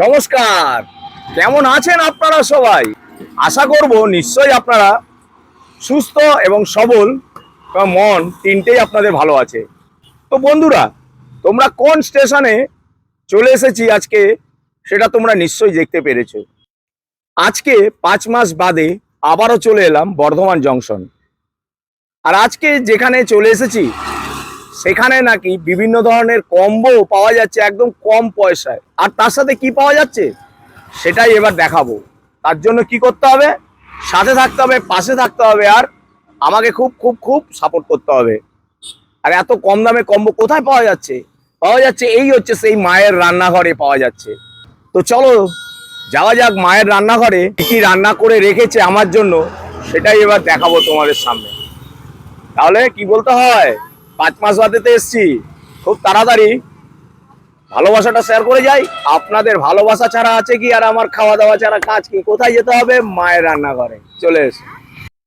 নমস্কার, কেমন আছেন আপনারা সবাই? আশা করব নিশ্চয়ই আপনারা সুস্থ এবং সবল এবং মন তিনটেই আপনাদের ভালো আছে। তো বন্ধুরা, তোমরা কোন স্টেশনে চলে এসেছি আজকে সেটা তোমরা নিশ্চয়ই দেখতে পেরেছো। আজকে 5 মাস বাদে আবারও চলে এলাম বর্ধমান জংশন। আর আজকে যেখানে চলে এসেছি সেখানে নাকি বিভিন্ন ধরনের কম্বো পাওয়া যাচ্ছে একদম কম পয়সায়। আর তার সাথে কি পাওয়া যাচ্ছে সেটাই এবার দেখাবো। তার জন্য কি করতে হবে? সাথে থাকতে হবে, পাশে থাকতে হবে, আর আমাকে খুব খুব খুব সাপোর্ট করতে হবে। আর এত কম দামে কম্বো কোথায় পাওয়া যাচ্ছে? পাওয়া যাচ্ছে এই হচ্ছে সেই মায়ের রান্নাঘরে পাওয়া যাচ্ছে। তো চলো যাওয়া যাক মায়ের রান্নাঘরে, কি রান্না করে রেখেছে আমার জন্য সেটাই এবার দেখাবো তোমাদের সামনে। তাহলে কি বলতে হয়, 5 মাস বাদেতে এসছি, খুব তাড়াতাড়ি ভালোবাসাটা শেয়ার করে যাই। আপনাদের ভালোবাসা ছাড়া আছে কি, আর আমার খাওয়া দাওয়া ছাড়া কাজ কি? কোথায় যেতে হবে? মায়ের রান্নাঘরে চলে এসে।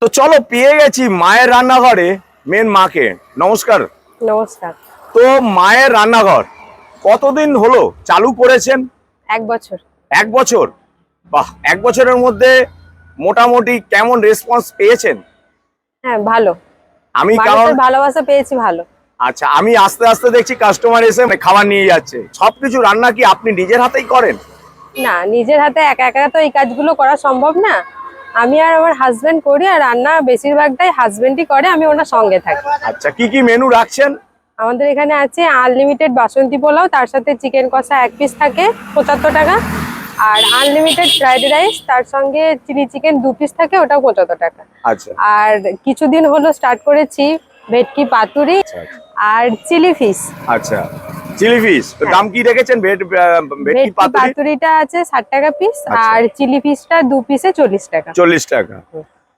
তো চলো, পেয়ে গেছি মায়ের রান্নাঘরে মেন মাকে। নমস্কার। নমস্কার। তো মায়ের রান্নাঘর কতদিন হলো চালু করেছেন? 1 বছর। 1 বছর? বাহ, 1 বছরের মধ্যে মোটামুটি কেমন রেসপন্স পেয়েছেন? হ্যাঁ, ভালো। আমি কারণ ভালোবাসা পেয়েছি, ভালো। আচ্ছা, আমি আস্তে আস্তে দেখছি কাস্টমার এসে খাবার নিয়ে যাচ্ছে। সবকিছু রান্না কি আপনি নিজের হাতেই করেন? না, নিজের হাতে একা একা তো এই কাজগুলো করা সম্ভব না। আমি আর আমার হাজবেন্ড করি, আর রান্না বেশিরভাগটাই হাজবেন্ডই করে, আমি ওনার সঙ্গে থাকি। আচ্ছা, কি কি মেনু রাখছেন? আমাদের এখানে আছে আনলিমিটেড বাসন্তী পোলাও, তার সাথে চিকেন কষা 1 পিস থাকে 75 টাকা, আর আনলিমিটেড ফ্রাইড রাইস, তার সঙ্গে চিলি চিকেন 2 পিস থাকে, ওটাও 75 টাকা। আচ্ছা। আর কিছুদিন হলো স্টার্ট করেছি ভেটকি পাতুরি আর চিলি ফিশ। আচ্ছা, চিলি ফিশ তো দাম কি রেখেছেন? ভেটকি পাতুরিটা আছে 60 টাকা পিস, আর চিলি ফিশটা 2 পিসে 40 টাকা। 40 টাকা।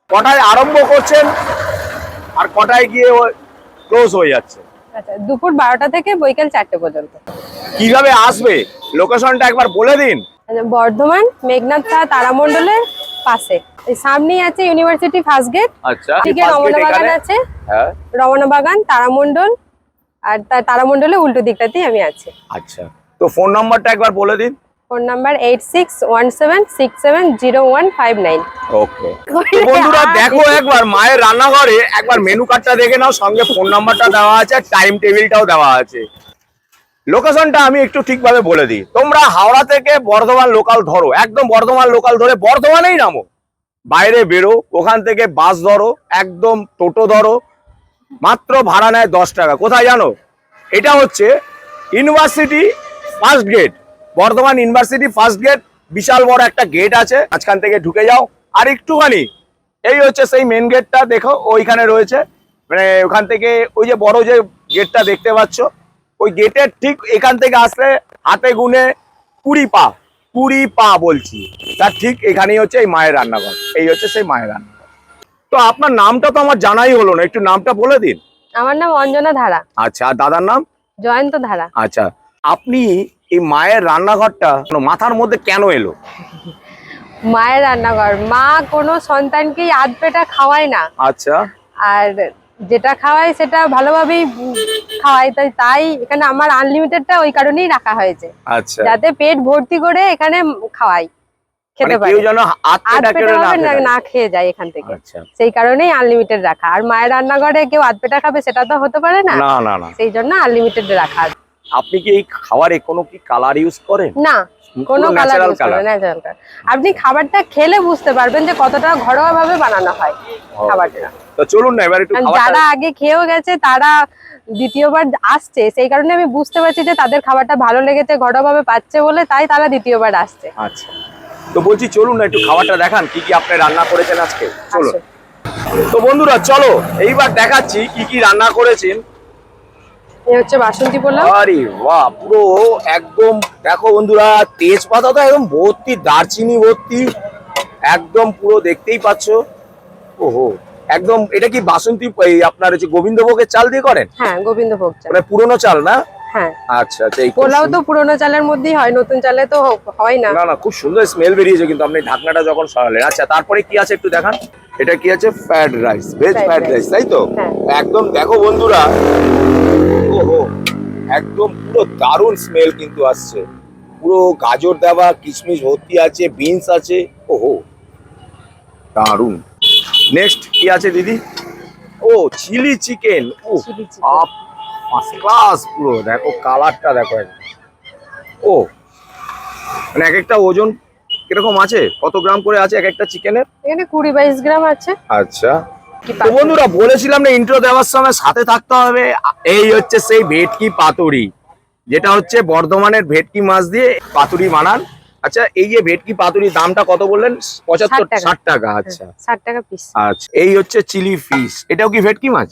কটায় আরম্ভ করছেন আর কটায় গিয়ে ক্লোজ হয়ে যাচ্ছে? আচ্ছা, দুপুর 12টা থেকে বিকেল 4টে পর্যন্ত। কিভাবে আসবে লোকেশনটা একবার বলে দিন। বর্ধমান মেঘনাথ তারামণ্ডলের পাশে, এই সামনেই আছে ইউনিভার্সিটি ফার্স্ট গেট। আচ্ছা, ঠিক রমনা বাগান আছে। হ্যাঁ, রমনা বাগান, তারামণ্ডল, আর তারামণ্ডলের উল্টো দিকটাতেই আমি আছি। আচ্ছা, তো ফোন নাম্বারটা একবার বলে দিন। Phone number 8617670159। ওকে। বন্ধুরা দেখো, একবার মায়ের রান্নাঘরে একবার মেনু কার্ডটা দেখে নাও, সঙ্গে ফোন নাম্বারটা দেওয়া আছে, টাইম টেবিলটাও দেওয়া আছে। লোকেশনটা আমি একটু ঠিকভাবে বলে দিই। তোমরা হাওড়া থেকে বর্ধমান লোকাল ধরো, একদম বর্ধমান লোকাল ধরে বর্ধমানেই নামো, বাইরে বেরো, ওখান থেকে বাস ধরো, একদম টোটো ধরো, মাত্র ভাড়া নেয় 10 টাকা। কোথায় জানো? এটা হচ্ছে university first gate, Bardhaman university first gate. বিশাল বড় একটা গেট আছে, মাঝখান থেকে ঢুকে যাও, আর একটুখানি এই হচ্ছে সেই মেন গেটটা, দেখো ওইখানে রয়েছে। মানে ওখান থেকে ওই যে বড় যে গেটটা দেখতে পাচ্ছ, ওই গেটের ঠিক এখান থেকে আসলে হাতে গুনে 20 পা বলছি, তার ঠিক এখানেই হচ্ছে এই মায়ের রান্নাঘর। এই হচ্ছে সেই মায়ের রান্নাঘর। তো আপনার নামটা তো আমার জানাই হলো না, একটু নামটা বলে দিন। আমার নাম অঞ্জনা ধারা। আচ্ছা, আর দাদার নাম? জয়ন্ত ধারা। আচ্ছা, আপনি এই মায়ের রান্নাঘরটা মাথার মধ্যে কেন এলো? মায়ের রান্নাঘর, মা কোনো সন্তানকেই আধ পেটা খাওয়ায় না। আচ্ছা। আর যেটা খাওয়াই সেটা ভালোভাবেই খাওয়াই, তাই এখানে আমার আনলিমিটেডটা ওই কারণেই রাখা হয়েছে। আচ্ছা, যাতে পেট ভর্তি করে এখানে খাওয়াই, খেতে পারে, না খেয়ে যায় এখান থেকে। সেই কারণেই আনলিমিটেড রাখা। আর মায়ের রান্নাঘরে কেউ আধ পেটা খাবে সেটা তো হতে পারে না, সেই জন্য আনলিমিটেড রাখা। আপনি কি এই খাবারে কোনো কি কালার ইউজ করেন? না, কোনো কালার ইউজ করেন না, ন্যাচারাল কালার। আপনি খাবারটা খেলে বুঝতে পারবেন যে কতটা ঘরোয়া ভাবে বানানো হয় খাবারটা। তো চলুন না এবার একটু যারা আগে খেয়েও গেছে তারা দ্বিতীয়বার আসছে, সেই কারণে আমি বুঝতে পারছি যে তাদের খাবারটা ভালো লেগেছে, ঘরোয়া ভাবে পাচ্ছে বলে, তাই তারা দ্বিতীয়বার আসছে। আচ্ছা, তো বলছি চলুন না একটু খাবারটা দেখান, কি কি আপনি রান্না করেছেন আজকে। চলো। তো বন্ধুরা চলো এইবার দেখাচ্ছি কি কি রান্না করেছেন। এই হচ্ছে বাসন্তী পোলাও। আরে বাহ, পুরো একদম দেখো বন্ধুরা, তেজপাতা তো একদম ভর্তি, দারচিনি ভর্তি, একদম পুরো দেখতেই পাচ্ছ। ওহো, একদম। এটা কি বাসন্তী আপনার হচ্ছে গোবিন্দভোগের চাল দিয়ে করেন? হ্যাঁ, গোবিন্দভোগ চাল, মানে পুরনো চাল না? হ্যাঁ। আচ্ছা আচ্ছা, এই পোলাও তো পুরনো চালের মধ্যেই হয়, নতুন চালে তো হয় না। না না, খুব সুন্দর স্মেল বেরিয়েছে কিন্তু আপনি ঢাকনাটা যখন সরালেন। আচ্ছা, তারপরে কি আছে একটু দেখান। এটা কি আছে? Fried rice, veg fried rice, তাই তো? একদম দেখো বন্ধুরা, ওহো, একদম পুরো দারুণ স্মেল কিন্তু আসছে। পুরো গাজর দেওয়া, কিশমিশ ভর্তি আছে, বিনস আছে। ওহো, দারুন। নেক্সট কি আছে দিদি? ও চিলি চিকেন। ও ফার্স্ট ক্লাস, পুরো দেখো কালারটা দেখো। ও মানে এক একটা ওজন কিরকম আছে, কত গ্রাম করে আছে এক একটা চিকেনের? এখানে 20-22 গ্রাম আছে। আচ্ছা, তো বন্ধুরা বলেছিলাম না ইন্ট্রো দেওয়ার সময় সাথে থাকতে হবে। এই হচ্ছে সেই ভেটকি পাতুরি, যেটা হচ্ছে বর্ধমানের ভেটকি মাছ দিয়ে পাতুরি বানান। আচ্ছা, এই যে ভেটকি পাতুরি দামটা কত বললেন? 75-60 টাকা। আচ্ছা 60 টাকা পিস। আচ্ছা, এই হচ্ছে চিলি ফিশ, এটাও কি ভেটকি মাছ?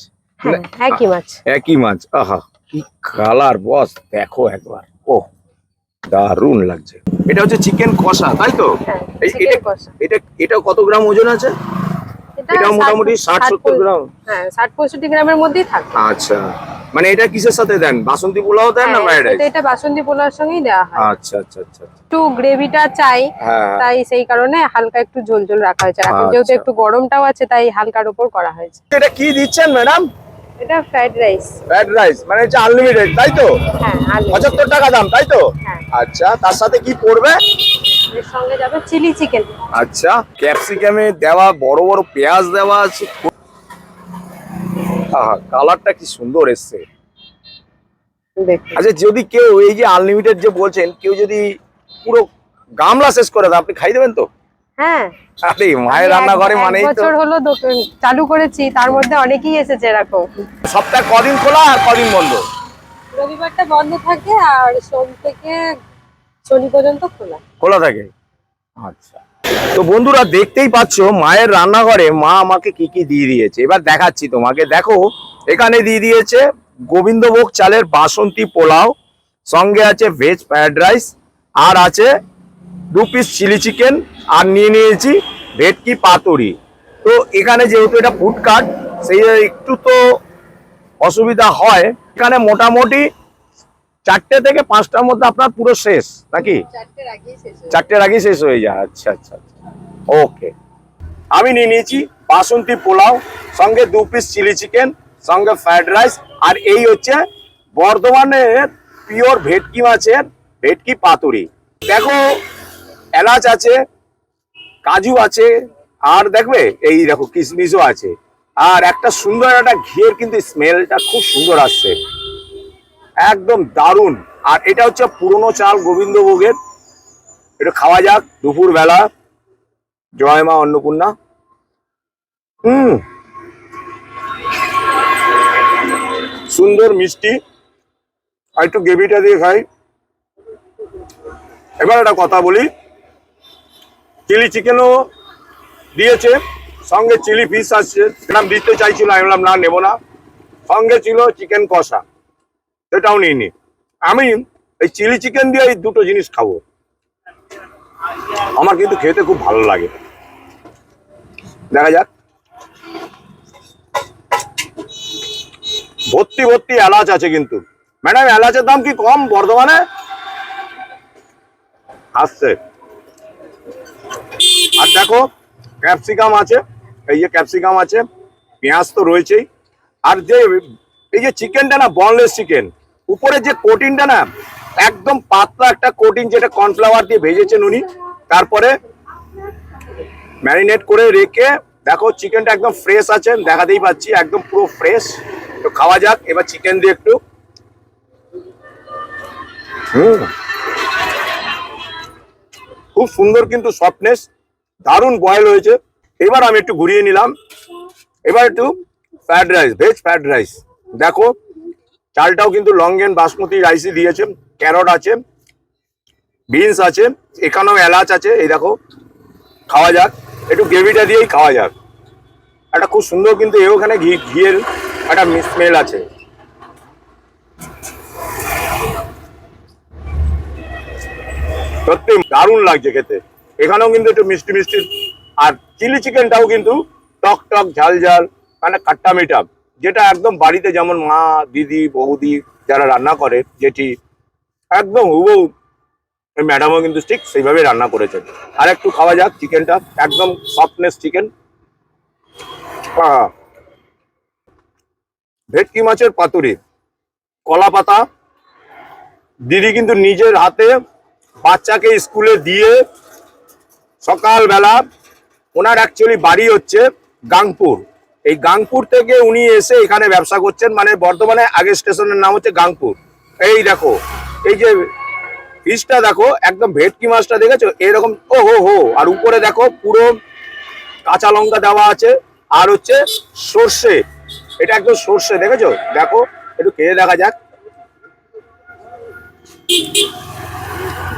একই মাছ। একই মাছ। আহা কি কালার বস, দেখো একবার। ও দারুণ লাগছে। এটা হচ্ছে চিকেন কষা, তাই তো? এটা কত গ্রাম ওজন আছে? এটা মোটামুটি 60-70 গ্রাম। হ্যাঁ, 60-65 গ্রামের মধ্যেই থাকে। আচ্ছা, মানে এটা কিসের সাথে দেন? বাসন্তী পোলাও দেন না ফ্রাইড রাইস? এটা বাসন্তী পোলাওর সঙ্গেই দেওয়া হয়। আচ্ছা আচ্ছা আচ্ছা, একটু গ্রেভিটা চাই, তাই সেই কারণে হালকা একটু ঝোল ঝোল রাখা হয়েছে। এখন যেহেতু একটু গরমটাও আছে, তাই হালকার উপর করা হয়েছে। এটা কি দিচ্ছেন ম্যাডাম? এটা ফ্রাইড রাইস। ফ্রাইড রাইস মানে এটা আনলিমিটেড, তাই তো? হ্যাঁ, 75 টাকা দাম, তাই তো? আচ্ছা, তার সাথে কি পড়বে? এর সঙ্গে যাবে চিলি চিকেন। আচ্ছা, ক্যাপসিকামে দেওয়া, বড় বড় পেঁয়াজ দেওয়া আছে। আহা, কালারটা কি সুন্দর এসছে। আচ্ছা, যদি কেউ এই যে আনলিমিটেড যে বলছেন, কেউ যদি পুরো গামলা শেষ করে দেয়, আপনি খাই দেবেন তো? হ্যাঁ। আরে মায়ের রান্নাঘরে মানেই তো। বছর হলো চালু করেছি, তার মধ্যে অনেকেই এসেছে এরকম। সপ্তাহে কদিন খোলা আর কদিন বন্ধ? রবিবারটা বন্ধ থাকে আর সোম থেকে শনি পর্যন্ত খোলা থাকে। আচ্ছা, তো বন্ধুরা দেখতেই পাচ্ছ মায়ের রান্নাঘরে মা আমাকে কি কি দিয়ে দিয়েছে, এবার দেখাচ্ছি তোমাকে। দেখো, এখানে দিয়ে দিয়েছে গোবিন্দভোগ চালের বাসন্তী পোলাও, সঙ্গে আছে ভেজ ফ্রাইড রাইস, আর আছে 2 পিস চিলি চিকেন, আর নিয়ে নিয়েছি ভেটকি পাতুরি। তো এখানে যেহেতু এটা ফুড কার্ট, সেই একটু তো অসুবিধা হয়। এখানে মোটামুটি 4টে থেকে 5টার মধ্যে আপনার পুরো শেষ নাকি? 4টের আগেই শেষ হয়ে যায়। আচ্ছা আচ্ছা, ওকে। আমি নিয়ে নিয়েছি বাসন্তী পোলাও, সঙ্গে 2 পিস চিলি চিকেন, সঙ্গে ফ্রাইড রাইস, আর এই হচ্ছে বর্ধমানের পিওর ভেটকি মাছের ভেটকি পাতুরি। দেখো, এলাচ আছে, কাজু আছে, আর দেখবে এই দেখো কিশমিশও আছে, আর একটা সুন্দর একটা ঘিয়ের কিন্তু স্মেলটা খুব সুন্দর আসছে, একদম দারুণ। আর এটা হচ্ছে পুরনো চাল গোবিন্দভোগের। এটা খাওয়া যাক দুপুর বেলা। জয় মা অন্নপূর্ণা। সুন্দর মিষ্টি, আর একটু গ্রেভিটা দিয়ে খাই। এবার একটা কথা বলি, চিলি চিকেনও দিয়েছে, সঙ্গে চিলি ফিশ আসছে, সেরকম দিতে চাইছিল, আমি বললাম না, নেবো না। সঙ্গে ছিল চিকেন কষা, সেটাও নিইনি। আমি এই চিলি চিকেন দিয়ে এই দুটো জিনিস খাবো, আমার কিন্তু খেতে খুব ভালো লাগে। দেখা যাক। ভর্তি ভর্তি এলাচ আছে কিন্তু। ম্যাডাম, এলাচের দাম কি কম বর্ধমানে? আসছে। আর দেখো, ক্যাপসিকাম আছে, এই যে ক্যাপসিকাম আছে, পেঁয়াজ তো রয়েছেই। আর যে এই যে চিকেনটা না, বনলেস চিকেন, উপরে যে কোটিংটা না, একদম পাতলা একটা কোটিং, যেটা কর্নফ্লাওয়ার দিয়ে ভেজেছেন উনি, তারপরে ম্যারিনেট করে রেখে। দেখো চিকেনটা একদম ফ্রেশ আছে, দেখাতেই পাচ্ছি, একদম পুরো ফ্রেশ। তো খাওয়া যাক এবার চিকেন দিয়ে একটু। খুব সুন্দর কিন্তু সফটনেস, দারুণ বয়েল হয়েছে। এবার আমি একটু ঘুরিয়ে নিলাম। এবার একটু fried rice, veg fried rice. দেখো, চালটাও কিন্তু লংগেন বাসমতি রাইসই দিয়েছে, ক্যারট আছে, বিনস আছে, এখানেও এলাচ আছে। এই দেখো, খাওয়া যাক, একটু গ্রেভিটা দিয়েই খাওয়া যাক। একটা খুব সুন্দর কিন্তু ওখানে ঘিয়ের একটা স্মেল আছে। সত্যি দারুণ লাগছে খেতে। এখানেও কিন্তু একটু মিষ্টি মিষ্টি, আর চিলি চিকেনটাও কিন্তু টক টক ঝাল ঝাল, মানে খাট্টা মিঠা, যেটা একদম বাড়িতে যেমন মা, দিদি, বৌদি যারা রান্না করে, যেটি একদম হুবহু ম্যাডামও কিন্তু ঠিক সেইভাবে রান্না করেছেন। আর একটু খাওয়া যাক চিকেনটা, একদম সফটনেস চিকেন। ভেটকি মাছের পাতুরি, কলা পাতা, দিদি কিন্তু নিজের হাতে বাচ্চাকে স্কুলে দিয়ে সকালবেলা ওনার অ্যাকচুয়ালি বাড়ি হচ্ছে গাংপুর। এই গাংপুর থেকে উনি এসে এখানে ব্যবসা করছেন, মানে বর্ধমানে আগের স্টেশনের নাম হচ্ছে গাংপুর। এই দেখো, এই যে ফিশটা দেখো, একদম ভেটকি মাছটা দেখেছো এরকম, ও হো হো। আর উপরে দেখো পুরো কাঁচা লঙ্কা দেওয়া আছে, আর হচ্ছে সর্ষে, এটা একদম সর্ষে, দেখেছো? দেখো, একটু খেয়ে দেখা যাক।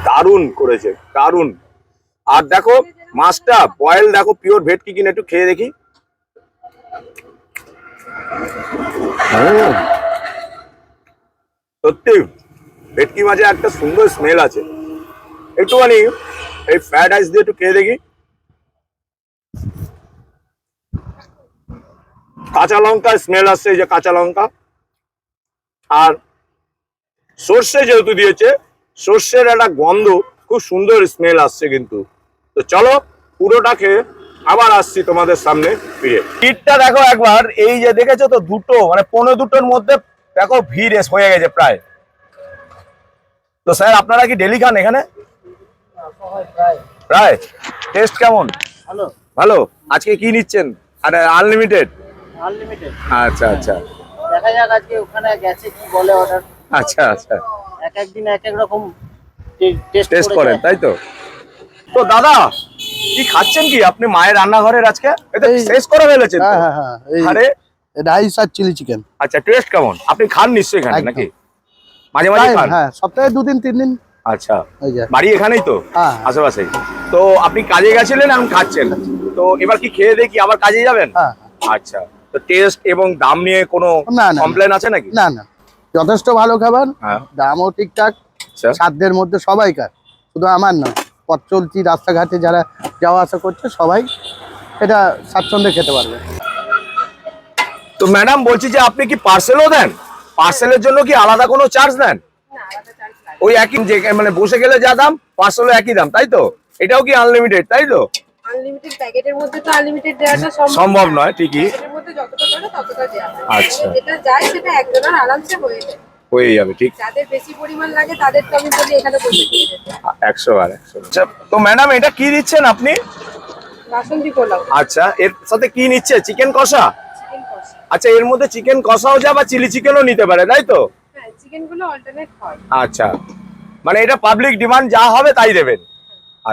দারুণ করেছে, দারুণ। আর দেখো মাছটা বয়েল, দেখো পিওর ভেটকি কিনে, একটু খেয়ে দেখি। সত্যি ভেটকি মাছে একটা সুন্দর স্মেল আছে। একটুখানি এই ফ্রাইড রাইস দিয়ে একটু খেয়ে দেখি। কাঁচা লঙ্কা স্মেল আসছে, এই যে কাঁচা লঙ্কা, আর সর্ষে যেহেতু দিয়েছে, সর্ষের একটা গন্ধ, খুব সুন্দর স্মেল আসছে কিন্তু। তো চলো পুরোটা খেয়ে আবার আসছি তোমাদের সামনে ফিরে। ভিড়টা দেখো একবার, এই যে দেখেছো তো, দুটো মানে 15-2টোর মধ্যে দেখো ভিড় হয়ে গেছে প্রায়। তো স্যার আপনারা কি ডেলি খান এখানে? প্রায়। টেস্ট কেমন? ভালো। ভালো। আজকে কি নিচ্ছেন? আর আনলিমিটেড? আনলিমিটেড। আচ্ছা আচ্ছা, দেখা যাক আজকে ওখানে গেছে কি বলে অর্ডার। আচ্ছা আচ্ছা, এক এক দিন এক এক রকম টেস্ট করেন তাই তো? তো দাদা কি খাচ্ছেন কি আপনি মায়ের রান্নাঘরের আজকে? এটা শেষ করে ফেলেছেন তো? হ্যাঁ হ্যাঁ, আরে রাইস আর চিলি চিকেন। আচ্ছা, টেস্ট কেমন? আপনি খান নিশ্চয়ই এখানে একদম। নাকি মাঝে মাঝে খান? হ্যাঁ, সপ্তাহে 2-3 দিন। আচ্ছা, এই যে বাড়ি এখানেই তো হ্যাঁ। আশেপাশেই? তো আপনি কাজে গেছিলেন, এখন খাচ্ছেন, তো এবার কি খেয়ে দিয়ে কি আবার কাজে যাবেন? হ্যাঁ। আচ্ছা, তো টেস্ট এবং দাম নিয়ে কোনো না, না, কমপ্লেন আছে নাকি? না না, যথেষ্ট ভালো খাবার, হ্যাঁ। দামও ঠিকঠাক, আচ্ছা, সাধ্যের মধ্যে সবাইকার, শুধু আমার নয়, পথ চলতি রাস্তাঘাটে যারা যাওয়া আসা করছে সবাই এটা স্বাচ্ছন্দ্যে খেতে পারবে। তো ম্যাডাম বলছি যে আপনি কি পার্সেলও দেন? পার্সেলের জন্য কি আলাদা কোনো চার্জ দেন? ওই একই, যে মানে বসে গেলে যা দাম, পার্সেলও একই দাম, তাই তো? এটাও কি আনলিমিটেড, তাই তো? আনলিমিটেড প্যাকেটের মধ্যে তো আনলিমিটেড দেওয়াটা সম্ভব নয়, ঠিকই। এর মধ্যে যতটা করে ততটা দেওয়া হয়। আচ্ছা। যেটা যায় সেটা একজনের আরামসে হয়ে যায়। হয়ে যাবে, ঠিক। যাদের বেশি পরিমাণ লাগে তাদের তো আমি বলি এখানে বসে দিয়ে যেতে। 100 বার 100। আচ্ছা, তো ম্যাডাম এটা কি দিচ্ছেন আপনি? বাসন্তী পোলাও, আচ্ছা, এর সাথে কি নিচ্ছে? চিকেন কষা? চিকেন কষা। আচ্ছা, এর মধ্যে চিকেন কষাও যা বা চিলি চিকেনও নিতে পারে, তাই তো? হ্যাঁ, চিকেন গুলো অল্টারনেট হয়। আচ্ছা, মানে এটা পাবলিক ডিমান্ড, যা হবে তাই দেবেন?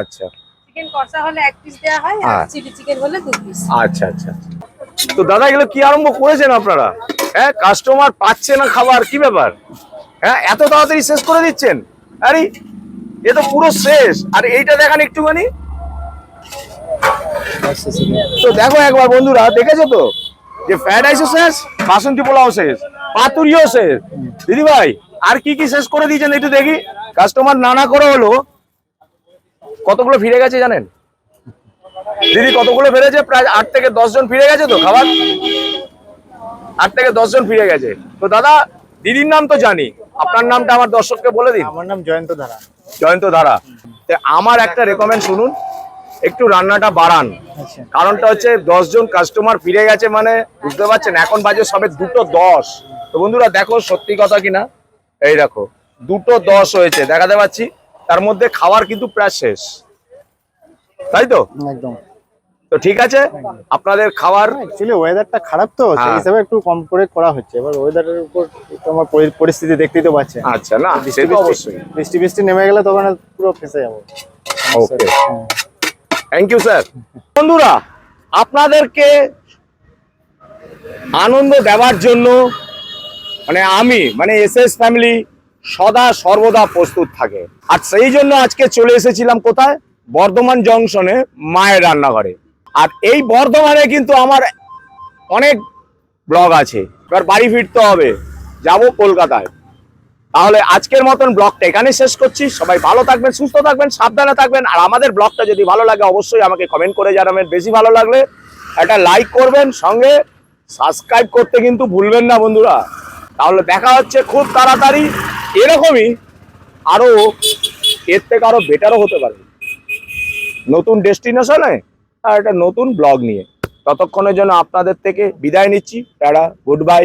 আচ্ছা চিকেন কষা হলে 1 পিস দেওয়া হয়, আর হ্যাঁ। চিলি চিকেন হলে 2 পিস। আচ্ছা আচ্ছা। তো দাদা এগুলো কি আরম্ভ করেছেন আপনারা? হ্যাঁ, কাস্টমার পাচ্ছে না খাবার, কি ব্যাপার? হ্যাঁ, এত তাড়াতাড়ি শেষ করে দিচ্ছেন? আরে এ তো পুরো শেষ। আর এইটা দেখান একটুখানি। তো দেখো একবার বন্ধুরা, দেখেছো তো যে ফ্রাইড রাইসও শেষ, বাসন্তী পোলাও শেষ, পাতুরিও শেষ। দিদি ভাই আর কি কি শেষ করে দিয়েছেন একটু দেখি। কাস্টমার নানা করে হলো, কতগুলো ফিরে গেছে জানেন দিদি? কতগুলো ফিরেছে? প্রায় 8 থেকে 10 জন ফিরে গেছে তো খাবার। 8 থেকে 10 জন ফিরে গেছে। তো দাদা দিদির নাম তো জানি, আপনার নামটা আমার দর্শককে বলে দিন। আমার নাম জয়ন্ত ধারা। জয়ন্ত ধারা। তো আমার একটা রেকমেন্ড শুনুন, একটু রান্নাটা বাড়ান। আচ্ছা। কারণটা হচ্ছে 10 জন কাস্টমার ফিরে গেছে, মানে বুঝতে পারছেন, এখন বাজে সবে 2:10। তো বন্ধুরা দেখো সত্যি কথা কিনা, এই দেখো 2:10 হয়েছে, দেখাতে পাচ্ছি। তার মধ্যে খাবার কিন্তু প্রায় শেষ, তাই তো? একদম। তো ঠিক আছে, আপনাদের খাবার অ্যাকচুয়ালি ওয়েদারটা খারাপ তো, সেই হ্যাঁ। হিসাবে একটু কম করে করা হচ্ছে। এবার ওয়েদারের উপর একটু আমার পরিস্থিতি দেখতেই তো পাচ্ছেন। আচ্ছা, না সে তো অবশ্যই। বৃষ্টি বৃষ্টি নেমে গেলে তখন আর পুরো ফেঁসে যাবো। ওকে, থ্যাংক ইউ স্যার। বন্ধুরা আপনাদেরকে আনন্দ দেওয়ার জন্য মানে আমি মানে এসএস ফ্যামিলি সদা সর্বদা প্রস্তুত থাকে। আর সেই জন্য আজকে চলে এসেছিলাম কোথায়? বর্ধমান জংশনে মায়ের রান্নাঘরে। আর এই বর্ধমানে কিন্তু আমার অনেক ব্লগ আছে, এবার বাড়ি ফিরতে হবে, যাব কলকাতায়। তাহলে আজকের মতন ব্লগটা এখানে শেষ করছি। সবাই ভালো থাকবেন, সুস্থ থাকবেন, সাবধানে থাকবেন। আর আমাদের ব্লগটা যদি ভালো লাগে অবশ্যই আমাকে কমেন্ট করে জানাবেন। বেশি ভালো লাগলে একটা লাইক করবেন, সঙ্গে সাবস্ক্রাইব করতে কিন্তু ভুলবেন না বন্ধুরা। তাহলে দেখা হচ্ছে খুব তাড়াতাড়ি এরকমই, আরো এর থেকে আরো বেটারও হতে পারে, নতুন ডেস্টিনেশনে আর একটা নতুন ব্লগ নিয়ে। ততক্ষণের জন্য আপনাদের থেকে বিদায় নিচ্ছি। Tata, good bye.